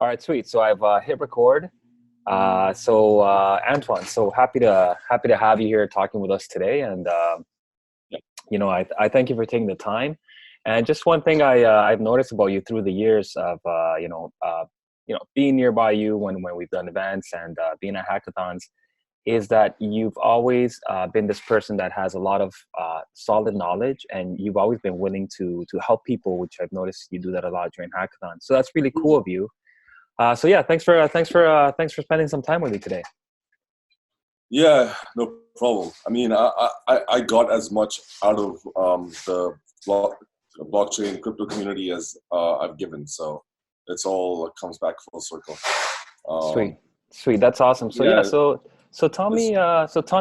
All right, sweet. So I've hit record. Antoine, so happy to have you here talking with us today. And Yeah. I thank you for taking the time. And just one thing I've noticed about you through the years of being nearby you when we've done events and being at hackathons is that you've always been this person that has a lot of solid knowledge, and you've always been willing to help people, which I've noticed you do that a lot during hackathons. So that's really cool of you. So yeah, thanks for spending some time with me today. Yeah, no problem. I mean, I got as much out of the blockchain crypto community as I've given. So it's all comes back full circle. Sweet, sweet. That's awesome. So yeah, Yeah, so this, tell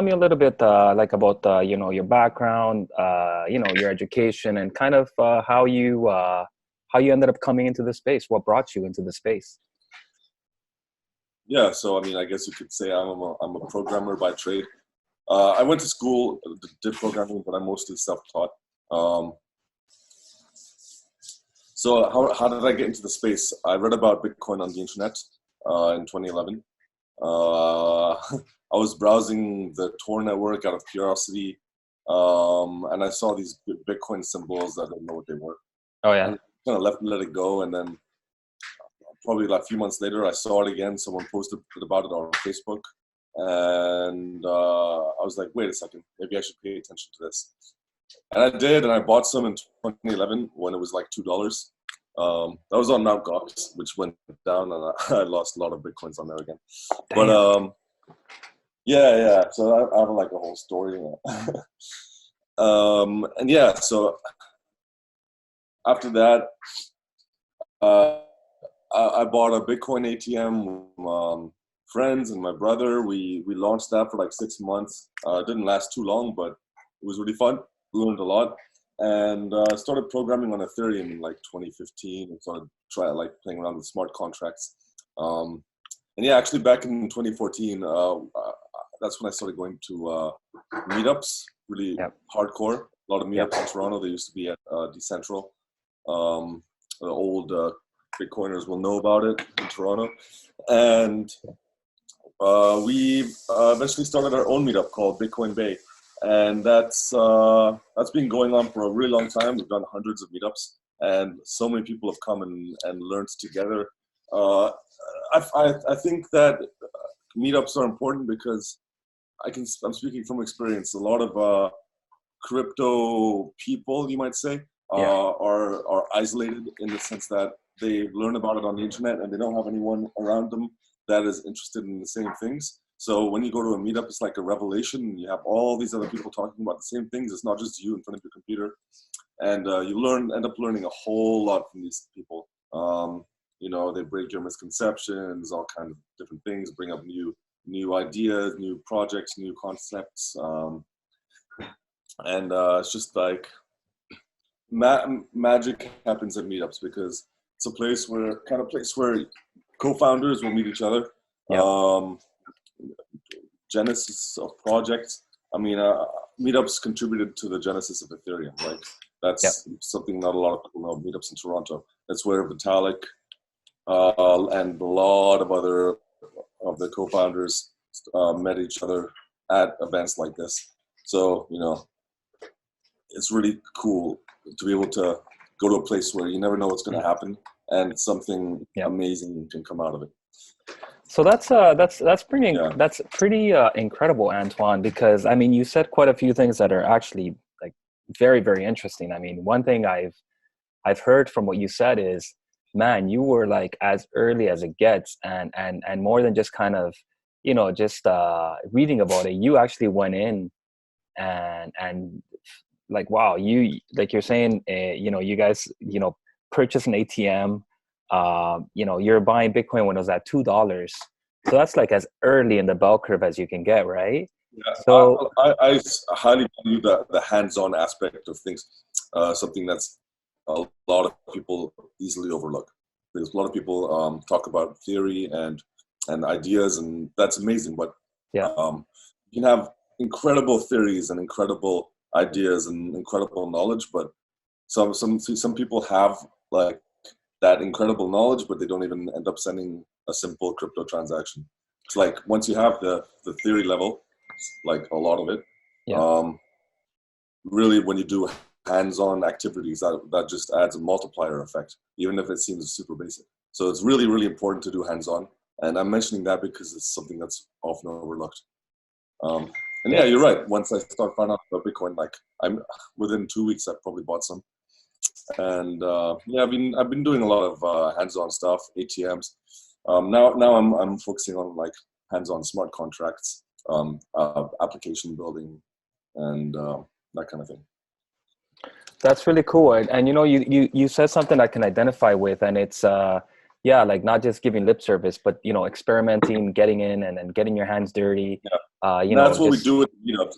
me a little bit like about your background, your education, and kind of how you ended up coming into the space. What brought you into the space? yeah. So I mean, I guess you could say I'm a programmer by trade. I went to school, did programming, but I'm mostly self-taught. Um, so how did I get into the space? I read about Bitcoin on the internet in 2011. I was browsing the Tor network out of curiosity, and I saw these Bitcoin symbols. I didn't know what they were, Oh yeah. and kind of let it go. And then probably like a few months later, I saw it again. Someone posted about it on Facebook, and I was like, wait a second, maybe I should pay attention to this. And I did, and I bought some in 2011 when it was like $2. That was on Mt. Gox, which went down, and I lost a lot of Bitcoins on there again. But Damn. yeah. So I have like a whole story. And yeah, so after that, uh, I bought a Bitcoin ATM. Friends and my brother, we launched that for like 6 months. It didn't last too long, but it was really fun. We learned a lot, and started programming on Ethereum in like 2015, and started playing around with smart contracts. And yeah, actually back in 2014, that's when I started going to meetups, really Yep. hardcore. A lot of Yep. meetups in Toronto. They used to be at Decentral. The old Bitcoiners will know about it in Toronto. And we eventually started our own meetup called Bitcoin Bay. And that's been going on for a really long time. We've done hundreds of meetups, and so many people have come and learned together. I think that meetups are important because I'm speaking from experience. A lot of crypto people, you might say, Yeah. are isolated in the sense that they learn about it on the internet and they don't have anyone around them that is interested in the same things. So when you go to a meetup, it's like a revelation. You have all these other people talking about the same things. It's not just you in front of your computer, and you end up learning a whole lot from these people. They break your misconceptions, all kinds of different things, bring up new ideas, new projects, new concepts, and it's just like magic happens at meetups because it's a place where co-founders will meet each other. Yep. Genesis of projects. I mean, meetups contributed to the genesis of Ethereum. Like that's something not a lot of people know. Meetups in Toronto. That's where Vitalik and a lot of other of the co-founders met each other at events like this. So it's really cool to be able to go to a place where you never know what's going to happen, and something amazing can come out of it. So that's pretty incredible, Antoine, because I mean you said quite a few things that are actually like very, very interesting. I mean, one thing I've heard from what you said is, man, you were like as early as it gets, and more than just kind of just reading about it. You actually went in and like, wow, you, like you're saying, you guys purchased an ATM. You're buying Bitcoin when it was at $2. So that's like as early in the bell curve as you can get, right? Yeah, So I highly value the hands-on aspect of things. Something that's a lot of people easily overlook. Because a lot of people talk about theory and ideas, and that's amazing. But yeah, you can have incredible theories and incredible ideas and incredible knowledge, but some people have like that incredible knowledge, but they don't even end up sending a simple crypto transaction. It's like once you have the theory level, like a lot of it, really when you do hands-on activities, that just adds a multiplier effect, even if it seems super basic. So it's really, really important to do hands-on. And I'm mentioning that because it's something that's often overlooked. And yeah, you're right. Once I start finding out about Bitcoin, like I'm within 2 weeks, I probably bought some. And yeah, I've been doing a lot of hands-on stuff, ATMs. Now I'm focusing on like hands-on smart contracts, application building, and that kind of thing. That's really cool. And you know, you said something I can identify with, and it's yeah, like not just giving lip service, but you know, experimenting, getting in and getting your hands dirty. Yeah. You know, that's what we do with, you know,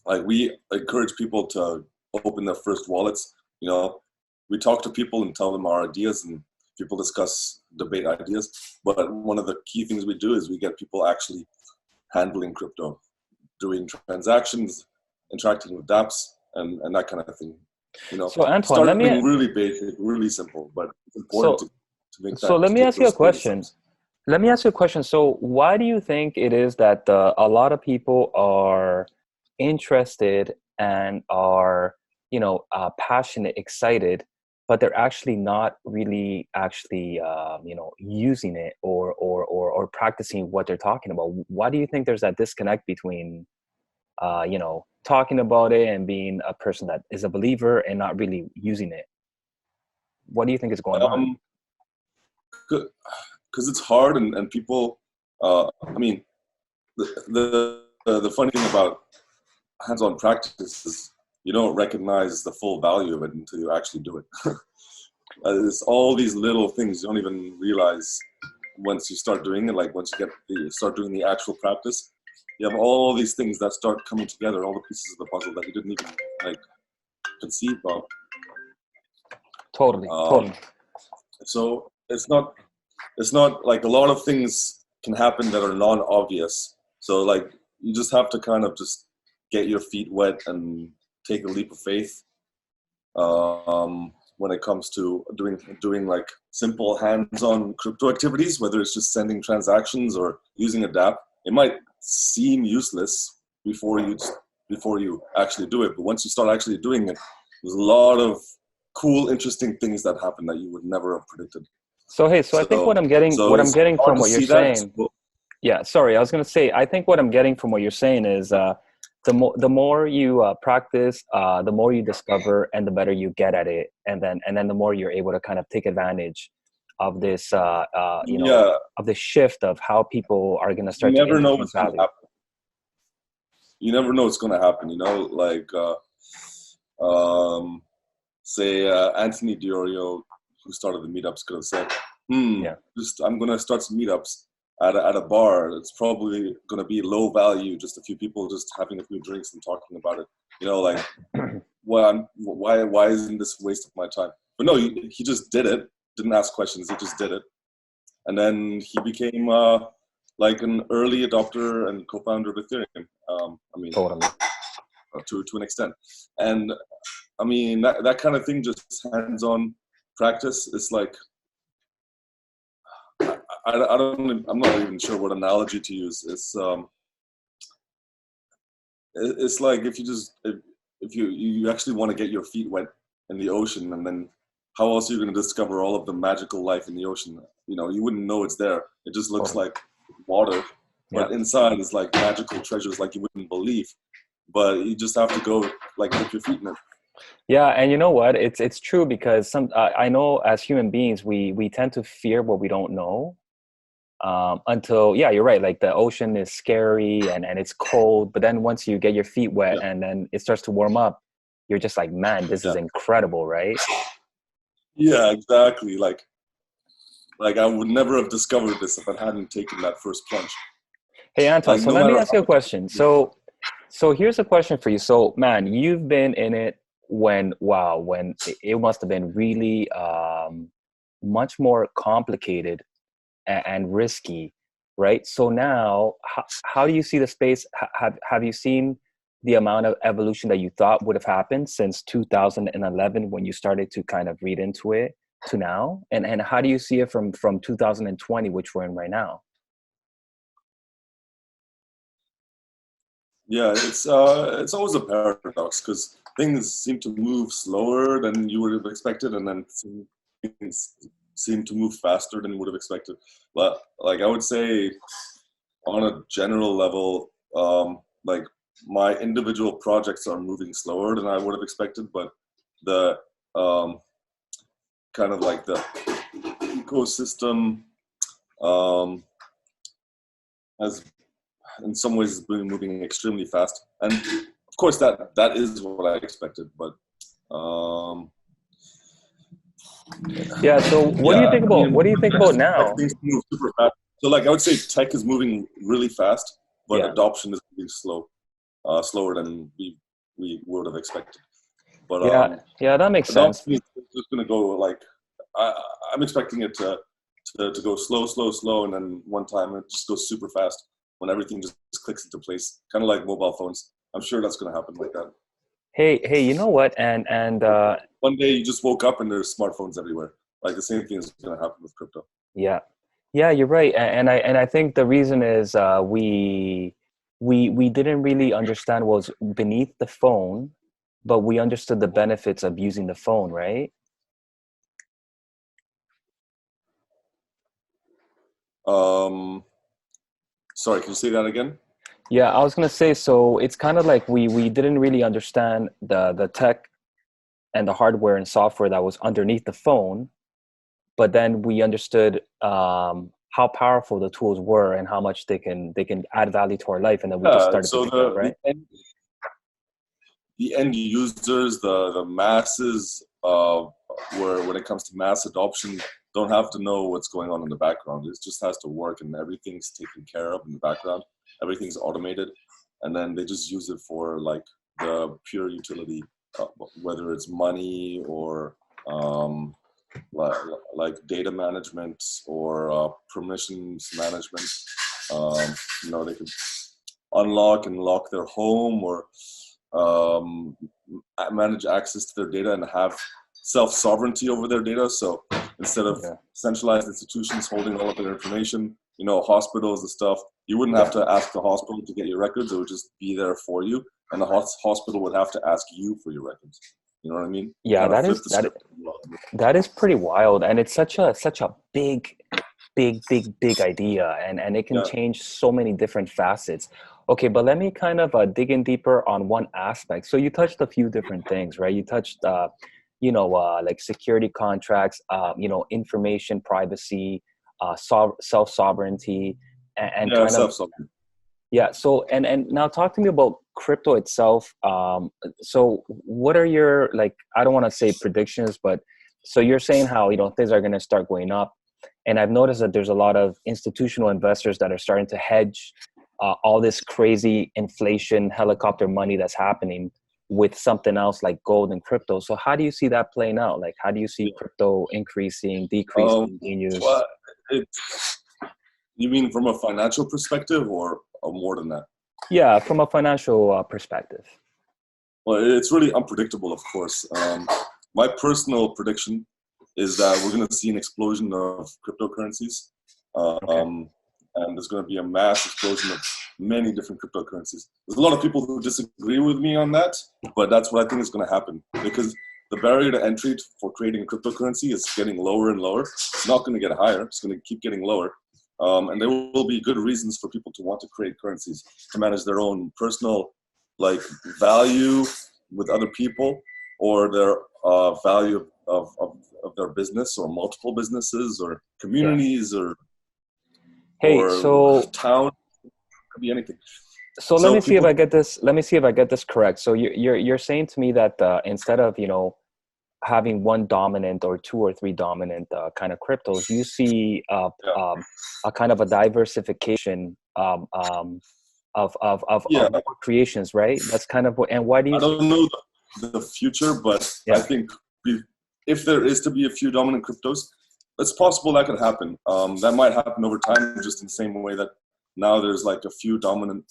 like we encourage people to open their first wallets. You know, we talk to people and tell them our ideas, and people discuss, debate ideas. But one of the key things we do is we get people actually handling crypto, doing transactions, interacting with dApps, and that kind of thing. You know, so Antoine, starting really basic, really simple, but it's important to make that. So let me ask you a question. Let me ask you a question. So why do you think it is that a lot of people are interested and are, you know, passionate, excited, but they're actually not really actually, you know, using it or practicing what they're talking about? Why do you think there's that disconnect between, you know, talking about it and being a person that is a believer and not really using it? What do you think is going on? Because it's hard, and people. I mean, the funny thing about hands-on practice is you don't recognize the full value of it until you actually do it. There's all these little things you don't even realize once you start doing it. Like once you start doing the actual practice, you have all these things that start coming together, all the pieces of the puzzle that you didn't even like conceive of. Totally. So it's not like a lot of things can happen that are non-obvious. So like you just have to kind of just get your feet wet and take a leap of faith when it comes to doing like simple hands-on crypto activities, whether it's just sending transactions or using a dApp. It might seem useless before you actually do it, but once you start actually doing it, there's a lot of cool, interesting things that happen that you would never have predicted. So hey, so I think what I'm getting from what you're saying. Yeah, sorry, I was gonna say I think what I'm getting from what you're saying is the more you practice, the more you discover, and the better you get at it, and then the more you're able to kind of take advantage of this you know, of the shift of how people are gonna start. You never know what's gonna happen. You never know what's gonna happen. You know, like say Anthony Diorio, who started the meetups, could have said, I'm going to start some meetups at a bar. It's probably going to be low value, just a few people just having a few drinks and talking about it. You know, like, why isn't this a waste of my time? But no, he just did it. Didn't ask questions. He just did it. And then he became like an early adopter and co-founder of Ethereum. I mean, totally. To an extent. And I mean, that kind of thing, just hands-on practice, is like, I'm not even sure what analogy to use. It's like if you actually want to get your feet wet in the ocean, and then how else are you going to discover all of the magical life in the ocean? You know, you wouldn't know it's there. It just looks like water, but inside is like magical treasures like you wouldn't believe. But you just have to go like dip your feet in it. Yeah, and you know what? It's true, because I know as human beings we tend to fear what we don't know. Until you're right. Like the ocean is scary and it's cold, but then once you get your feet wet and then it starts to warm up, you're just like, man, this is incredible, right? Yeah, exactly. Like I would never have discovered this if I hadn't taken that first plunge. Hey, Anton, so let me ask you a question. So here's a question for you. So, man, you've been in it when it must have been really much more complicated and risky, right? So now, how do you see the space? Have you seen the amount of evolution that you thought would have happened since 2011 when you started to kind of read into it? to now, and how do you see it from 2020, which we're in right now? Yeah, it's always a paradox because things seem to move slower than you would have expected, and then things seem to move faster than you would have expected. But like I would say, on a general level, like my individual projects are moving slower than I would have expected, but the kind of like the ecosystem um, has in some ways been moving extremely fast, and of course that is what I expected. But Yeah. So what do you yeah, think I about mean, what do you think I about just expect now? things to move super fast. So like I would say tech is moving really fast, but Yeah. adoption is moving slower than we would have expected. But Yeah. Yeah. That makes sense. adoption is just going to go like I, I'm expecting it to go slow, and then one time it just goes super fast when everything just clicks into place, kind of like mobile phones. I'm sure that's going to happen like that. Hey, you know what? And One day you just woke up and there's smartphones everywhere. Like the same thing is going to happen with crypto. yeah, yeah, you're right. And I think the reason is we didn't really understand what was beneath the phone, but we understood the benefits of using the phone, right? Um, Sorry, can you say that again? Yeah, I was gonna say, so it's kind of like we didn't really understand the tech and the hardware and software that was underneath the phone, but then we understood how powerful the tools were and how much they can add value to our life, and then we just Yeah. started to So pick it up, right? the end users, the masses, where when it comes to mass adoption, don't have to know what's going on in the background. It just has to work, and everything's taken care of in the background. Everything's automated, and then they just use it for like the pure utility, whether it's money or like, like data management or permissions management. They could unlock and lock their home or um, manage access to their data and have self-sovereignty over their data. So instead of Yeah, centralized institutions holding all of their information, hospitals and stuff, you wouldn't have yeah, to ask the hospital to get your records. It would just be there for you. And the hospital would have to ask you for your records. You know what I mean? yeah. Kind of That flip is the that script. that is pretty wild, and it's such a big idea, and it can Yeah. change so many different facets. Okay, but let me kind of dig in deeper on one aspect. So you touched a few different things, right? You touched like security contracts, information privacy, self sovereignty, and Yeah, kind of, self-sovereignty. yeah. So and now talk to me about crypto itself. So what are your, like, I don't want to say predictions, but so you're saying how things are going to start going up, and I've noticed that there's a lot of institutional investors that are starting to hedge all this crazy inflation helicopter money that's happening with something else like gold and crypto. So how do you see that playing out? Like, how do you see Yeah. crypto increasing, Um, decreasing, being used? well, you mean from a financial perspective or more than that? Yeah, from a financial perspective. Well, it's really unpredictable, of course. My personal prediction is that we're going to see an explosion of cryptocurrencies, Okay. and there's going to be a mass explosion of many different cryptocurrencies. There's a lot of people who disagree with me on that, but that's what I think is going to happen because the barrier to entry for creating a cryptocurrency is getting lower and lower. It's not going to get higher. It's going to keep getting lower. And there will be good reasons for people to want to create currencies to manage their own personal like value with other people or their value of their business or multiple businesses or Yeah. communities Hey, or so town. It could be anything. so let So me see if people, I get this. Let me see if I get this correct. So you're saying to me that instead of having one dominant or two or three dominant kind of cryptos, you see yeah, a kind of a diversification yeah. of more creations, right? That's kind of what. And why do you I see? don't know the future, but I Yeah, think if there is to be a few dominant cryptos, it's possible that could happen. That might happen over time, just in the same way that now there's like a few dominant,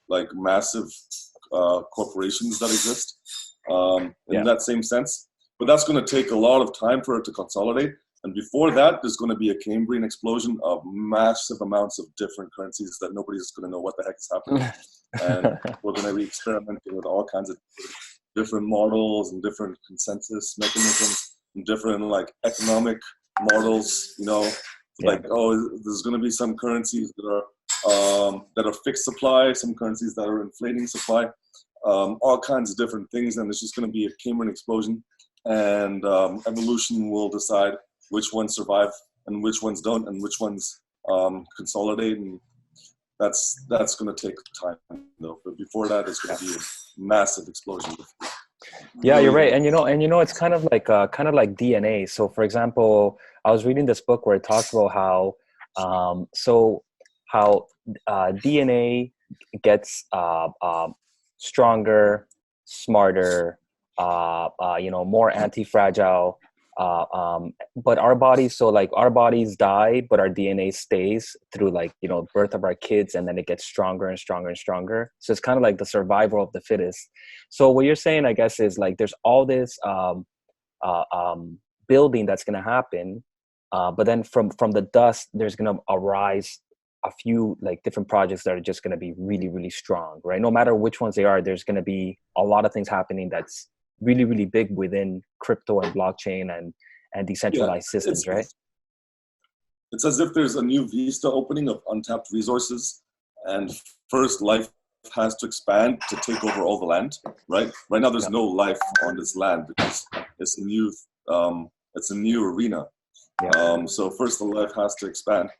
like massive corporations that exist. In yeah, that same sense, but that's going to take a lot of time for it to consolidate. And before that, there's going to be a Cambrian explosion of massive amounts of different currencies that nobody's going to know what the heck is happening. And we're going to be experimenting with all kinds of different models and different consensus mechanisms and different like economic models, you know, like, oh, there's going to be some currencies that are fixed supply, some currencies that are inflating supply, all kinds of different things. And it's just going to be a Cambrian explosion, and evolution will decide which ones survive and which ones don't, and which ones consolidate. And that's going to take time, though. But before that, it's going to be a massive explosion. Yeah, you're right. And it's kind of like DNA. So for example, I was reading this book where it talks about how DNA gets stronger, smarter, more anti-fragile. But our bodies, so like our bodies die, but our DNA stays through birth of our kids, and then it gets stronger and stronger and stronger. So it's kind of like the survival of the fittest. So what you're saying, I guess, is like there's all this building that's going to happen, but then from the dust, there's going to arise a few like different projects that are just going to be really, really strong, right? No matter which ones they are, there's going to be a lot of things happening that's really, really big within crypto and blockchain and decentralized systems, right? It's as if there's a new vista opening of untapped resources, and first life has to expand to take over all the land, right? Right now, there's no life on this land because it's a new arena. So first the life has to expand.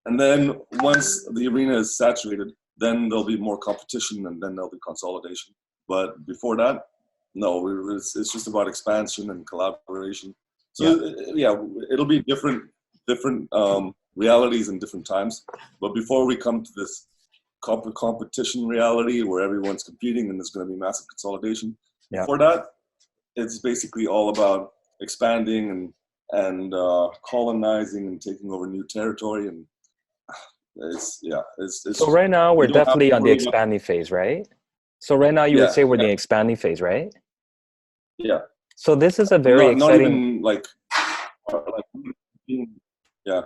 And then once the arena is saturated, then there'll be more competition, and then there'll be consolidation. But before that, no, it's just about expansion and collaboration. So it'll be different realities in different times. But before we come to this competition reality where everyone's competing and there's going to be massive consolidation, before that, it's basically all about expanding and colonizing and taking over new territory. And it's so right now we're definitely on the expanding phase, right? So right now you would say we're in the expanding phase, right? Yeah. So this is a very exciting. Not even yeah.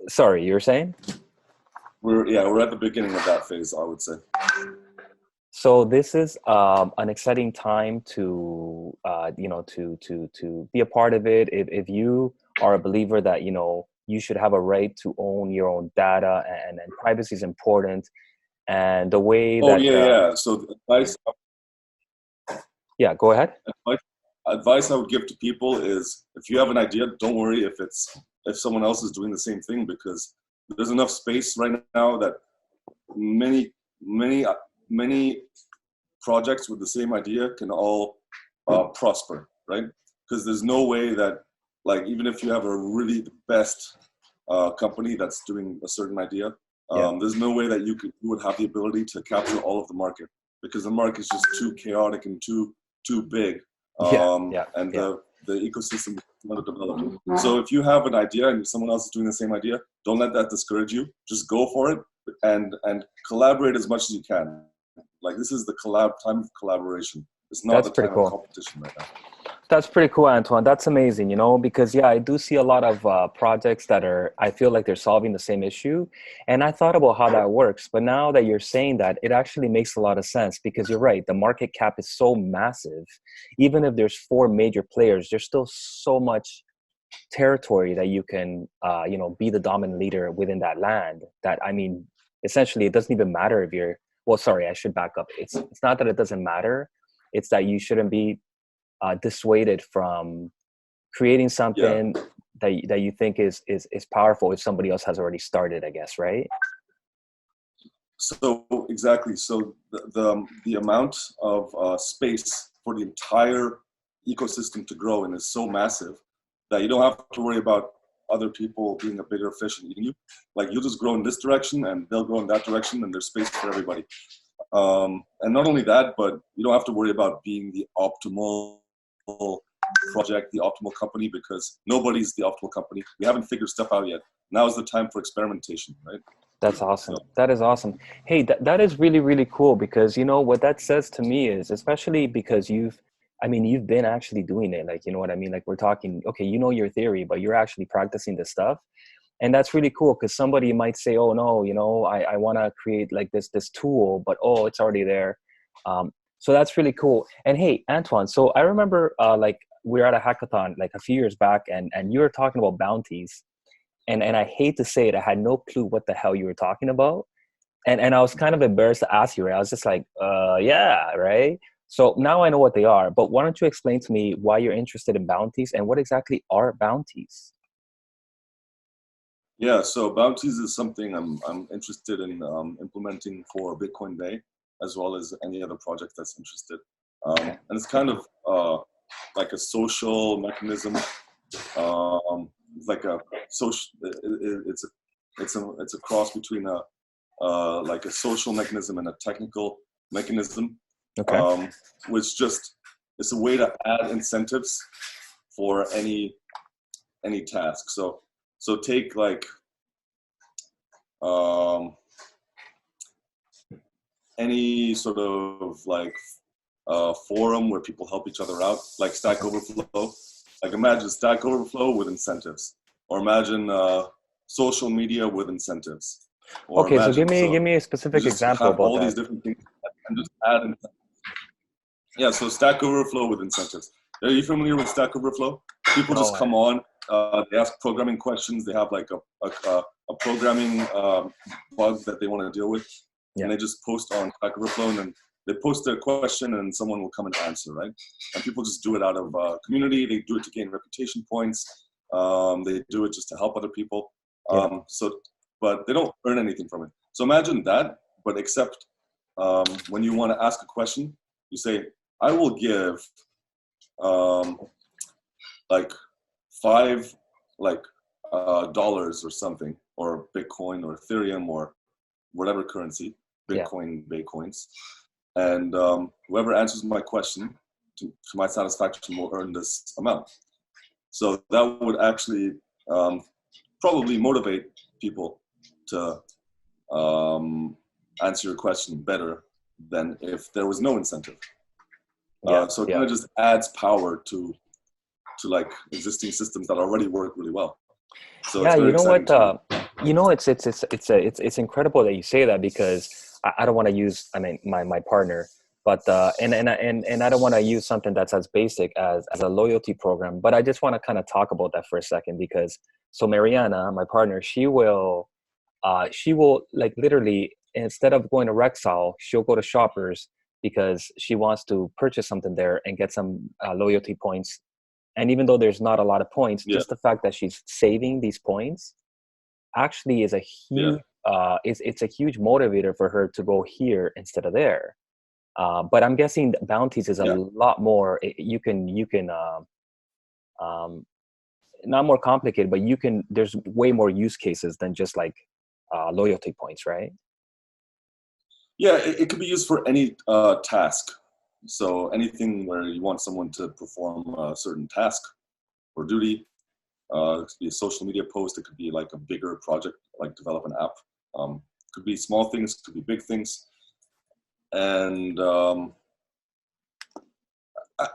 Sorry, you were saying? We're at the beginning of that phase, I would say. So this is an exciting time to to be a part of it. If you are a believer that you should have a right to own your own data, and privacy is important, and the way that So advice. Yeah, go ahead. Advice I would give to people is, if you have an idea, don't worry if someone else is doing the same thing, because there's enough space right now that many projects with the same idea can all prosper, right? Because there's no way that, like, even if you have a really the best company that's doing a certain idea, there's no way that you would have the ability to capture all of the market, because the market is just too chaotic and too big. The ecosystem is underdeveloped. So if you have an idea and someone else is doing the same idea, don't let that discourage you. Just go for it and collaborate as much as you can. Like, this is the time of collaboration. It's not the time of competition right now. That's pretty cool, Antoine. That's amazing, because I do see a lot of projects that I feel like they're solving the same issue. And I thought about how that works. But now that you're saying that, it actually makes a lot of sense, because you're right. The market cap is so massive. Even if there's 4 major players, there's still so much territory that you can, be the dominant leader within that land. That, I mean, essentially, it doesn't even matter if you're, well, sorry, I should back up. It's not that it doesn't matter. It's that you shouldn't be dissuaded from creating something that you think is powerful if somebody else has already started, I guess, right? So exactly. So the amount of space for the entire ecosystem to grow in is so massive that you don't have to worry about other people being a bigger fish and eating you. Like, you'll just grow in this direction and they'll grow in that direction, and there's space for everybody. And not only that, but you don't have to worry about being the optimal project, the optimal company, because nobody's the optimal company. We haven't figured stuff out yet. Now is the time for experimentation, right? That's So awesome. That is awesome. Hey, that is really, really cool because you know what that says to me is, especially because I mean, you've been actually doing it. Like, you know what I mean? Like we're talking, okay, you know your theory, but you're actually practicing the stuff. And that's really cool because somebody might say, oh no, you know, I want to create like this tool, but oh, it's already there. So that's really cool. And hey, Antoine, so I remember like we were at a hackathon like a few years back and you were talking about bounties. And I hate to say it, I had no clue what the hell you were talking about. And I was kind of embarrassed to ask you, right? I was just like, yeah, right? So now I know what they are, but why don't you explain to me why you're interested in bounties and what exactly are bounties? yeah, so bounties is something I'm interested in implementing for Bitcoin Bay, as well as any other project that's interested. Okay. And it's kind of like a social mechanism. Like a social. It's a cross between a like a social mechanism and a technical mechanism, Okay. um, which just it's a way to add incentives for any task. So take like um, any sort of like forum where people help each other out, like Stack Overflow. Like imagine Stack Overflow with incentives, or imagine social media with incentives, or Okay, so imagine give so me a you specific just example have about all these that. different things and just add. Yeah, so Stack Overflow with incentives. Are you familiar with Stack Overflow? People No, just come on, they ask programming questions. They have like a programming bug that they want to deal with, yeah, and they just post on Stack Overflow, and then they post their question, and someone will come and answer, right? And people just do it out of community. They do it to gain reputation points. They do it just to help other people. yeah. But they don't earn anything from it. So imagine that, but except when you want to ask a question, you say, I will give um, like five like dollars or something, or Bitcoin or Ethereum or whatever currency, Yeah. Bitcoins, and whoever answers my question to my satisfaction will earn this amount. So that would actually probably motivate people to answer your question better than if there was no incentive. Yeah, So it yeah. kind of just adds power to like existing systems that already work really well. So it's Yeah, very you know exciting what? to me. You know, it's incredible that you say that because I don't want to use, I mean, my partner, but and I don't want to use something that's as basic as a loyalty program. But I just want to kind of talk about that for a second because so Mariana, my partner, she will like literally instead of going to Rexall, she'll go to Shoppers because she wants to purchase something there and get some loyalty points. And even though there's not a lot of points, Yeah, just the fact that she's saving these points actually is a yeah, huge it's a huge motivator for her to go here instead of there. But I'm guessing bounties is a yeah, lot more. You can um, not more complicated, but you can. There's way more use cases than just like loyalty points, right? yeah. It could be used for any task. So anything where you want someone to perform a certain task or duty. It could be a social media post. It could be like a bigger project, like develop an app. Could be small things. Could be big things. And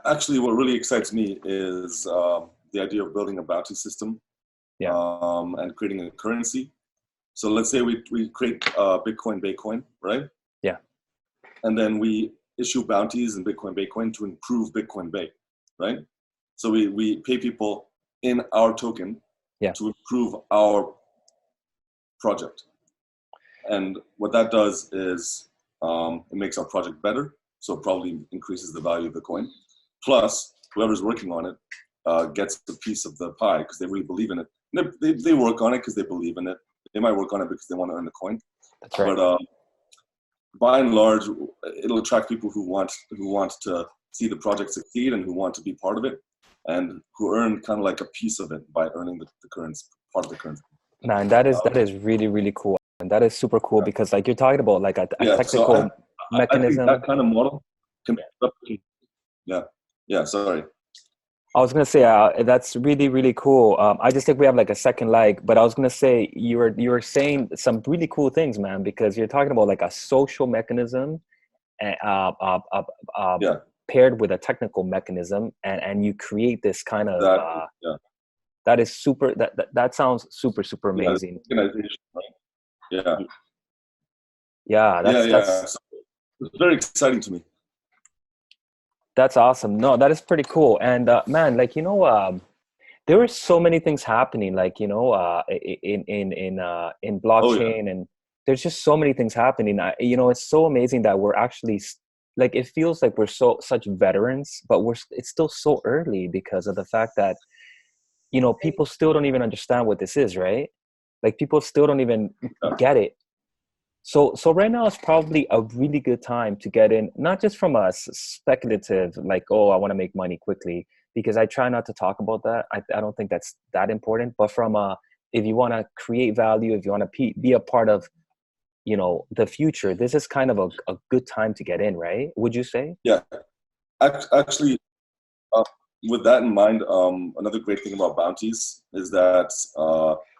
actually, what really excites me is the idea of building a bounty system Yeah, and creating a currency. So let's say we create Bitcoin, right? yeah, And then we issue bounties in Bitcoin to improve Bitcoin Bay, right? So we pay people in our token yeah. to improve our project. And what that does is it makes our project better. So it probably increases the value of the coin. Plus, whoever's working on it gets a piece of the pie because they really believe in it. They work on it because they believe in it. They might work on it because they want to earn the coin. That's right. But by and large, it'll attract people who want to see the project succeed and who want to be part of it, and who earn kind of like a piece of it by earning the currency, part of the currency. Man, that is really really cool, and that is super cool because like you're talking about like a Yeah. So technical I think that mechanism. kind of model can be replicated. Yeah. Yeah. Sorry. I was gonna say that's really really cool. I just think we have like a second leg, but I was gonna say you were saying some really cool things, man, because you're talking about like a social mechanism, and Yeah, paired with a technical mechanism, and you create this kind of exactly. Yeah, that is super. That sounds super super yeah, the amazing. organization, right? Yeah, Y- Yeah, yeah, that's yeah. that's So it's very exciting to me. that's awesome. No, that is pretty cool. And man, like there were so many things happening, like in Oh yeah, blockchain, and there's just so many things happening. It's so amazing that we're actually like it feels like we're such veterans, but it's still so early because of the fact that people still don't even understand what this is, right? Like people still don't even yeah, get it. So right now is probably a really good time to get in, not just from a speculative, like, oh, I want to make money quickly, because I try not to talk about that. I don't think that's that important. But from if you want to create value, if you want to be a part of, the future, this is kind of a good time to get in, right? Would you say? yeah. Actually, uh, with that in mind, another great thing about bounties is that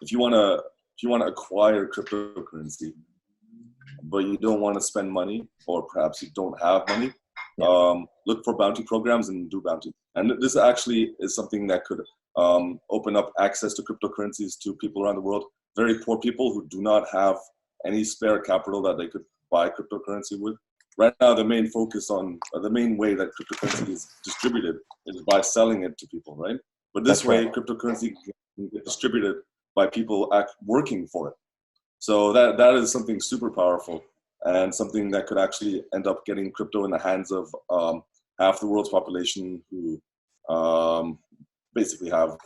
if you wanna acquire cryptocurrency, but you don't want to spend money, or perhaps you don't have money, Yeah, look for bounty programs and do bounty. And this actually is something that could open up access to cryptocurrencies to people around the world. Very poor people who do not have any spare capital that they could buy cryptocurrency with. Right now, the main way that cryptocurrency is distributed is by selling it to people, right? But this that's way, right. cryptocurrency can get distributed by people working for it. So that is something super powerful, and something that could actually end up getting crypto in the hands of half the world's population, who basically have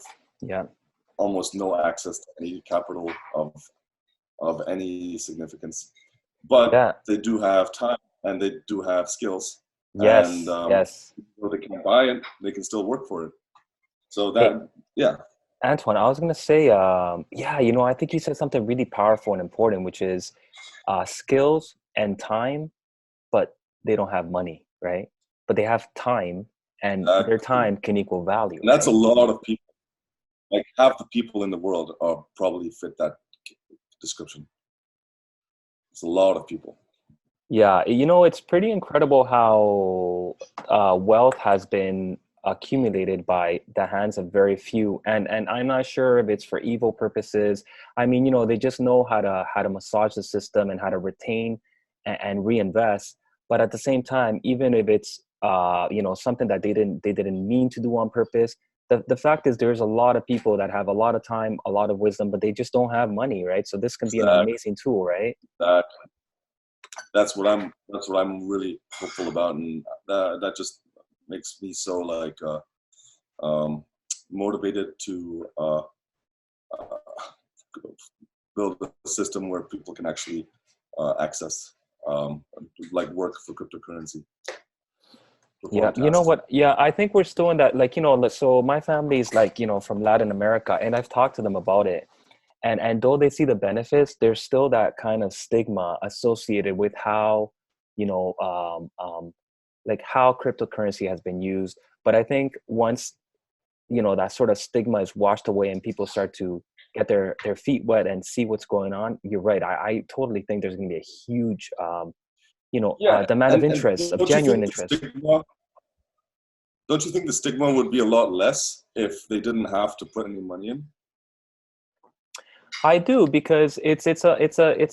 Yeah, almost no access to any capital of any significance. But yeah, they do have time and they do have skills, and yes, yes. though they can't buy it, they can still work for it. So Hey, that, yeah, Antoine, I was gonna say, yeah, I think you said something really powerful and important, which is skills and time, but they don't have money, right? But they have time, and their exactly. time can equal value, And that's a right? lot of people. Like half the people in the world are probably fit that description. It's a lot of people. Yeah, it's pretty incredible how wealth has been accumulated by the hands of very few, and I'm not sure if it's for evil purposes. I mean, they just know how to massage the system and how to retain and reinvest. But at the same time, even if it's something that they didn't mean to do on purpose, the fact is there's a lot of people that have a lot of time, a lot of wisdom, but they just don't have money, right? So this can be an Exactly. amazing tool, right? That that's what I'm really hopeful about, and that just makes me so like um, motivated to build a system where people can actually access like work for cryptocurrency, Yeah, perform you know tasks. what? Yeah, I think we're still in that, like, so my family is like, from Latin America, and I've talked to them about it. And though they see the benefits, there's still that kind of stigma associated with how, you know, like how cryptocurrency has been used. But I think once, that sort of stigma is washed away and people start to get their feet wet and see what's going on, you're right. I totally think there's going to be a huge, Yeah, demand of and interest, of don't you genuine think the interest. stigma? Don't you think the stigma would be a lot less if they didn't have to put any money in? I do, because it's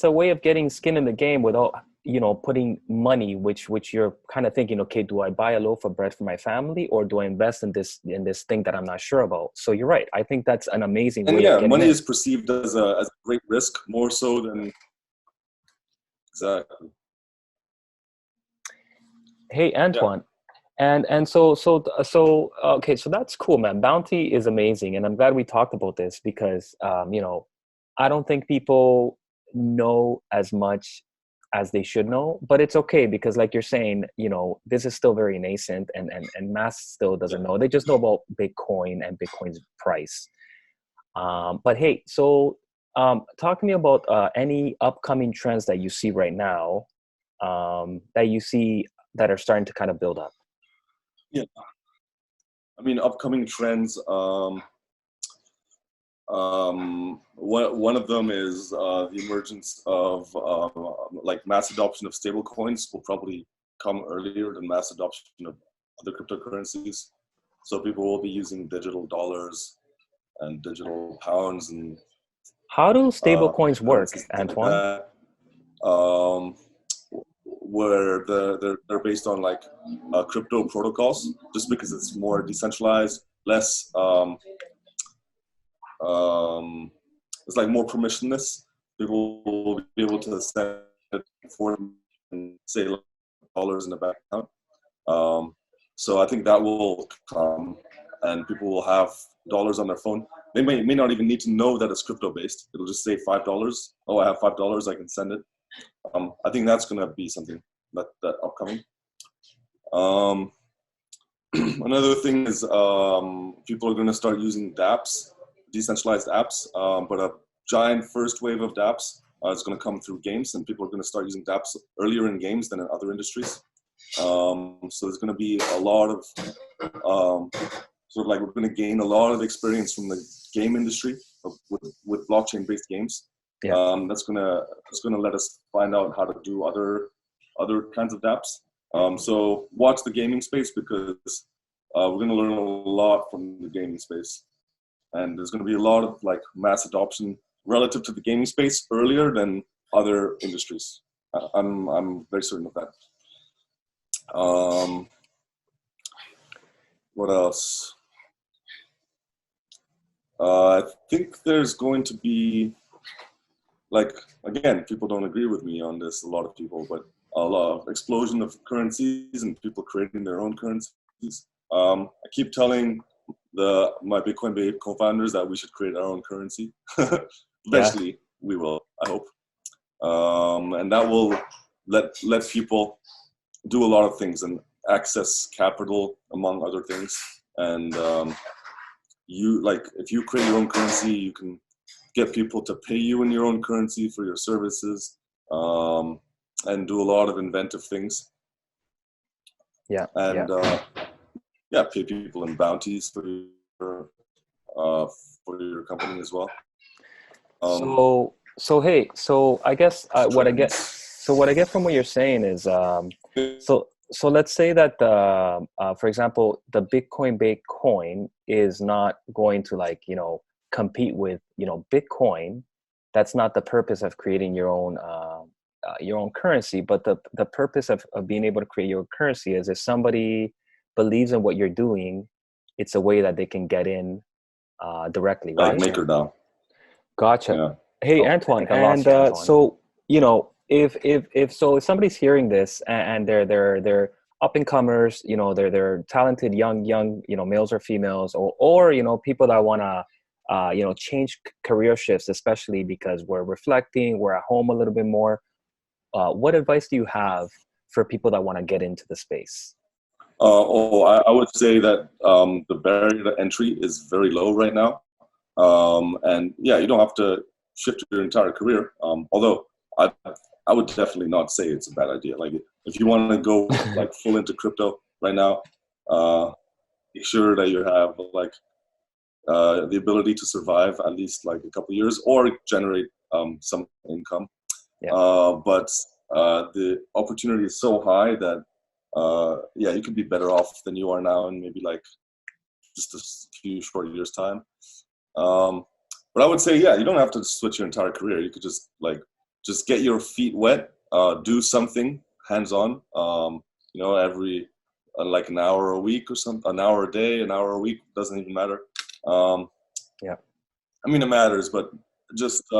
a way of getting skin in the game without putting money, which you're kind of thinking, okay, do I buy a loaf of bread for my family, or do I invest in this thing that I'm not sure about? So you're right. I think that's an amazing And way of yeah, getting money in. is perceived as a great risk, more so than exactly. Hey, Yeah, Antoine, and so okay, so that's cool, man. Bounty is amazing, and I'm glad we talked about this because I don't think people know as much as they should know, but it's okay because, like you're saying, this is still very nascent, and mass still yeah. doesn't know. They just know about Bitcoin and Bitcoin's price. But hey, so talk to me about any upcoming trends that you see right now, that you see that are starting to kind of build up. Yeah. I mean, upcoming trends. One of them is the emergence of like mass adoption of stable coins will probably come earlier than mass adoption of other cryptocurrencies. So people will be using digital dollars and digital pounds and How do stable coins work, currencies like Antoine? that, where they're based on like crypto protocols, just because it's more decentralized, less it's like more permissionless. People will be able to send it for and say dollars in a bank account. So I think that will come, and people will have dollars on their phone. They may not even need to know that it's crypto based. It'll just say $5. Oh, I have $5. I can send it. I think that's going to be something that upcoming. Another thing is people are going to start using dApps, decentralized apps, but a giant first wave of dApps is going to come through games, and people are going to start using dApps earlier in games than in other industries. So there's going to be a lot of sort of like we're going to gain a lot of experience from the game industry with blockchain-based games. Yeah. That's gonna let us find out how to do other kinds of dApps. So watch the gaming space, because we're going to learn a lot from the gaming space, and there's going to be a lot of like mass adoption relative to the gaming space earlier than other industries. I'm very certain of that. What else? I think there's going to be, like, again, people don't agree with me on this, a lot of people, but a lot of explosion of currencies and people creating their own currencies. I keep telling my Bitcoin Babe co-founders that we should create our own currency. Eventually, we will, I hope. And that will let people do a lot of things and access capital, among other things. And if you create your own currency, you can get people to pay you in your own currency for your services, and do a lot of inventive things. Yeah. And pay people in bounties for your company as well. So I guess what I get from what you're saying is so let's say that for example, the Bitcoin Bake coin is not going to compete with Bitcoin. That's not the purpose of creating your own currency, but the purpose of being able to create your currency is if somebody believes in what you're doing, it's a way that they can get in directly, right? Like MakerDAO. Gotcha. Yeah. Hey, Antoine, and so if somebody's hearing this and they're up and comers, they're talented young males or females, or people that want to change career shifts, especially because we're reflecting, we're at home a little bit more. What advice do you have for people that want to get into the space? I would say that the barrier to entry is very low right now. And yeah, you don't have to shift your entire career. Although I would definitely not say it's a bad idea. Like, if you want to go like full into crypto right now, make sure that you have like the ability to survive at least like a couple of years or generate some income. Yeah. But the opportunity is so high that you could be better off than you are now in maybe like just a few short years time. But I would say, you don't have to switch your entire career. You could just get your feet wet, do something hands-on, every like an hour a week or something, an hour a day, an hour a week, doesn't even matter. I mean, it matters, but just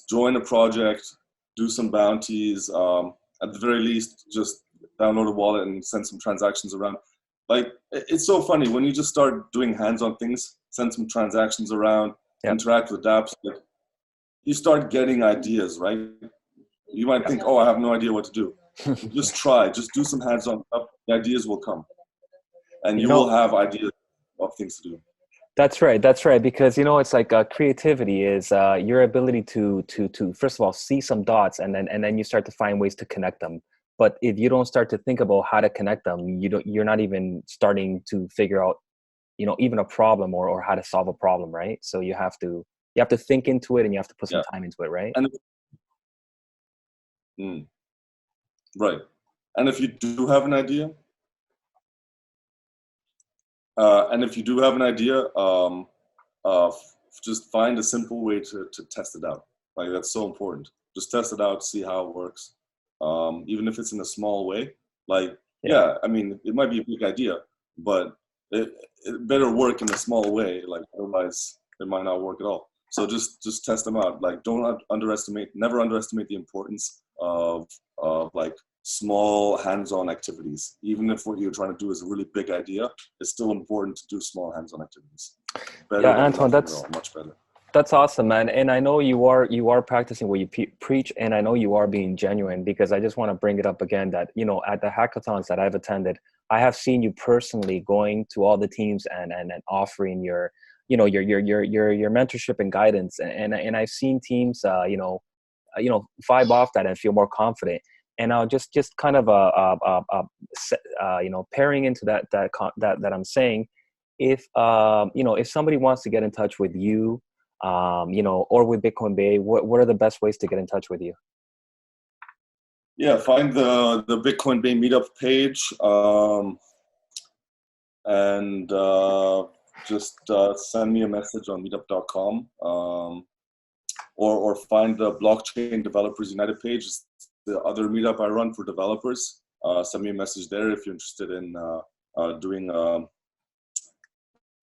join a project, do some bounties, at the very least, just download a wallet and send some transactions around. Like, it's so funny when you just start doing hands-on things, send some transactions around, interact with dApps, like, you start getting ideas, right? You might think, I have no idea what to do. Just try, just do some hands-on stuff. The ideas will come, and you will have ideas of things to do. That's right. Because it's like creativity is your ability to first of all see some dots, and then you start to find ways to connect them. But if you don't start to think about how to connect them, you're not even starting to figure out even a problem or how to solve a problem, right? So you have to think into it, and you have to put some Yeah. time into it, right? And right. And if you do have an idea, just find a simple way to test it out. Like, that's so important. Just test it out, see how it works. Even if it's in a small way. Like, yeah, I mean, it might be a big idea, but it better work in a small way. Like, otherwise, it might not work at all. So just test them out. Like, never underestimate the importance of like small hands-on activities. Even if what you're trying to do is a really big idea, it's still important to do small hands-on activities. Better than Antoine, nothing at all. Much better. That's awesome, man. And I know you are practicing what you preach, and I know you are being genuine, because I just want to bring it up again that, at the hackathons that I've attended, I have seen you personally going to all the teams and offering your mentorship and guidance. And I've seen teams, vibe off that and feel more confident. And I'll just kind of pairing into that I'm saying, if if somebody wants to get in touch with you, or with Bitcoin Bay, what are the best ways to get in touch with you? Yeah, find the Bitcoin Bay meetup page, and just send me a message on meetup.com, or find the Blockchain Developers United page. It's the other meetup I run for developers. Send me a message there if you're interested in doing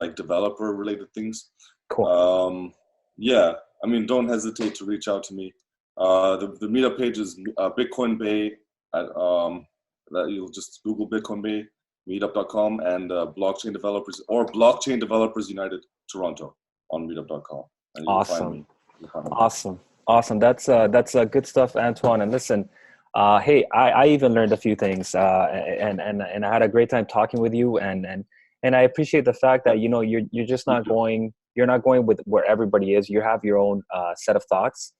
like developer related things. Cool. Yeah, I mean, don't hesitate to reach out to me. The meetup page is Bitcoin Bay. That you'll just Google Bitcoin Bay, meetup.com, and Blockchain Developers or Blockchain Developers United Toronto on meetup.com. And you'll find me. Awesome. That's good stuff, Antoine. And listen, hey, I even learned a few things, and I had a great time talking with you, and I appreciate the fact that you're just not going. You're not going with where everybody is. You have your own set of thoughts.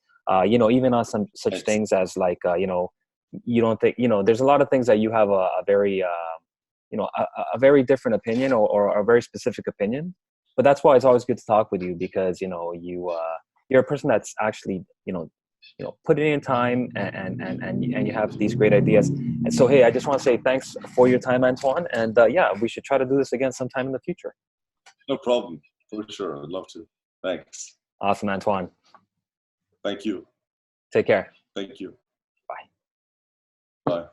Even on some such things as like, you don't think, there's a lot of things that you have a very, a very different opinion, or a very specific opinion. But that's why it's always good to talk with you, because, you're a person that's actually, putting in time, and you have these great ideas. And so, hey, I just want to say thanks for your time, Antoine. And yeah, we should try to do this again sometime in the future. No problem. For sure. I'd love to. Thanks. Awesome, Antoine. Thank you. Take care. Thank you. Bye. Bye.